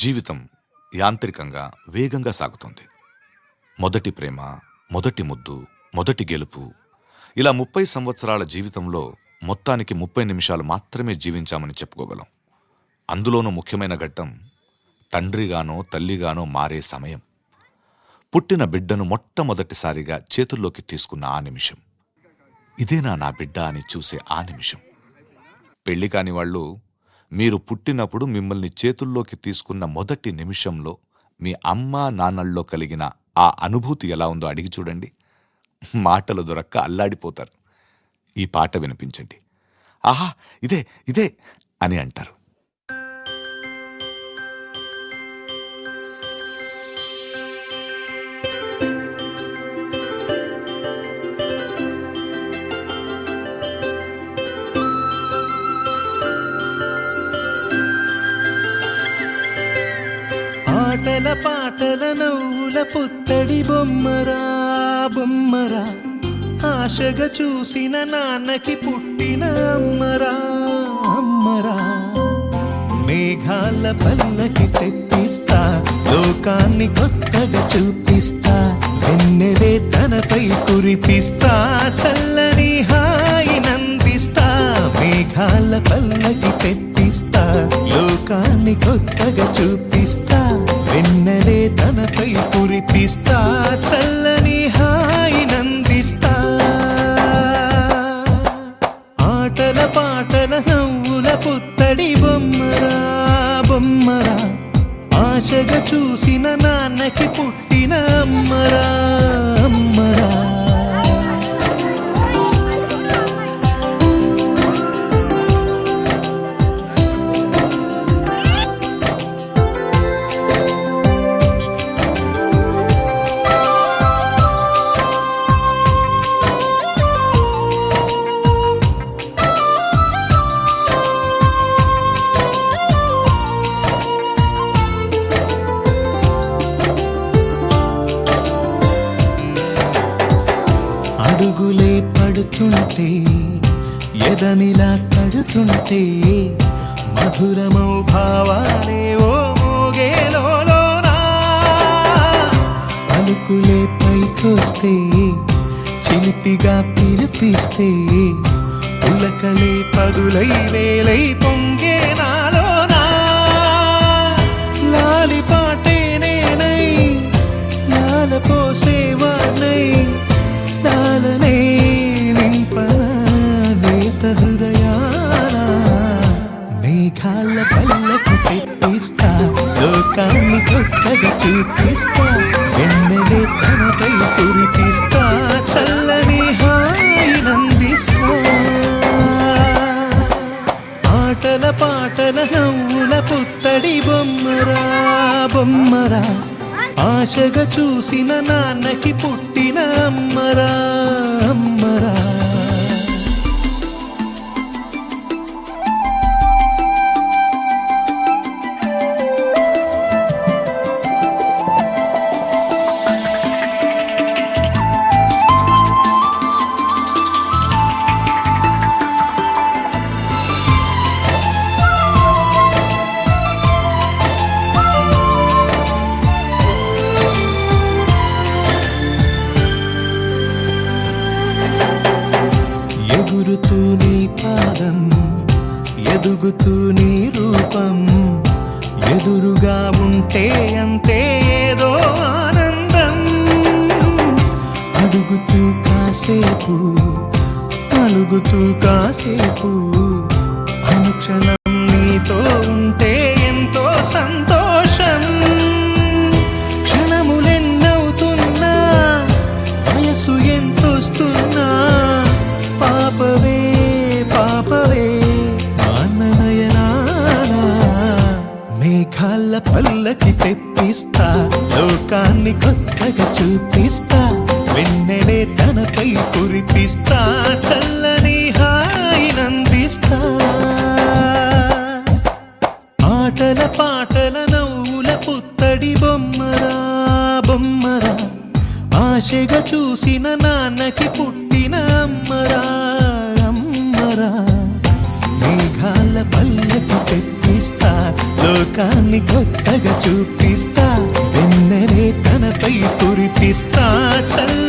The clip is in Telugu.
జీవితం యాంత్రికంగా వేగంగా సాగుతుంది. మొదటి ప్రేమ, మొదటి ముద్దు, మొదటి గెలుపు, ఇలా 30 సంవత్సరాల జీవితంలో మొత్తానికి 30 నిమిషాలు మాత్రమే జీవించామని చెప్పుకోగలం. అందులోనూ ముఖ్యమైన ఘట్టం తండ్రిగానో తల్లిగానో మారే సమయం. పుట్టిన బిడ్డను మొట్టమొదటిసారిగా చేతుల్లోకి తీసుకున్న ఆ నిమిషం. ఇదేనా నా బిడ్డ అని చూసే ఆ నిమిషం. పెళ్లి కాని వాళ్ళు మీరు పుట్టినప్పుడు మిమ్మల్ని చేతుల్లోకి తీసుకున్న మొదటి నిమిషంలో మీ అమ్మా నాన్నల్లో కలిగిన ఆ అనుభూతి ఎలా ఉందో అడిగి చూడండి. మాటలు దొరక్క అల్లాడిపోతారు. ఈ పాట వినిపించండి. ఆహా, ఇదే ఇదే అని అంటారు. ఆటల పాటల నవ్వుల పుత్తడి బొమ్మరా బొమ్మరా, ఆశగా చూసిన నాన్నకి పుట్టిన అమ్మరా అమ్మరా. మేఘాల పల్లకి తెప్పిస్తా, లోకాన్ని కొత్తగా చూపిస్తా, వెన్నెలే తనపై కురిపిస్తా, చల్లని హాయి నందిస్తా. మేఘాల పల్లకి తెప్పిస్తా, లోకాన్ని కొత్తగా చూపిస్తా, వెన్నెలే తనపై కురిపిస్తా, చల్లని హాయి నందిస్తా. ఆటల పాటల నవ్వుల పుత్తడి బొమ్మరా బొమ్మరా, ఆశగా చూసిన నాన్నకి పుట్టిన అమ్మరా అమ్మరా. అడుగులే పడుతుంటే, ఎదనిలా తడుతుంటే, మధురమౌ భావాలే ఓ మోగేలోనా. పలుకులే పైకొస్తే, చిలిపిగా పిలిపిస్తే, పులకలే పదులై వేలై పొంగే నాలోనా. లాలి పాటే నేనై, లాల పోసేవాణ్ణై, లాలనే నింపన నేత హృదయాన. మేఘాల పల్లకి తెప్పిస్తా, లోకాన్ని కొత్తగా చూపిస్తా, వెన్నెలే తనపై కురిపిస్తా, చల్లని హాయి నందిస్తా. ఆటల పాటల నవ్వుల పుత్తడి బొమ్మరా బొమ్మరా, ఆశగా చూసిన నాన్నకి పుట్టిన అమ్మరా అమ్మరా. ఎగురుతూ నీ పాదం, ఎదుగుతూ నీ రూపం, ఎదురుగా ఉంటే అంతే ఏదో ఆనందం. అడుగుతూ కాసేపు, అలుగుతూ కాసేపు, అనుక్షణం నీతో ఉంటే ఎంతో సంతోషం. క్షణములెన్నవుతున్నా, వయసు ఎంతొస్తున్నా, పాపవే పాపవే నయనానా. మేఘాల పల్లకి తెప్పిస్తా, లోకాన్ని కొత్తగా చూపిస్తా, వెన్నెలే తనపై కురిపిస్తా, చల్లని హాయి నందిస్తా. ఆటల పాటల నవ్వుల పుత్తడి బొమ్మరా బొమ్మరా, ఆశగా చూసిన నాన్నకి పుట్టిన అమ్మరా అమ్మరా. మేఘాల పల్లకి తెప్పిస్తా, లోకాన్ని కొత్తగా చూపిస్తా వెన్నెలే తనపై కురిపిస్తా చల్ల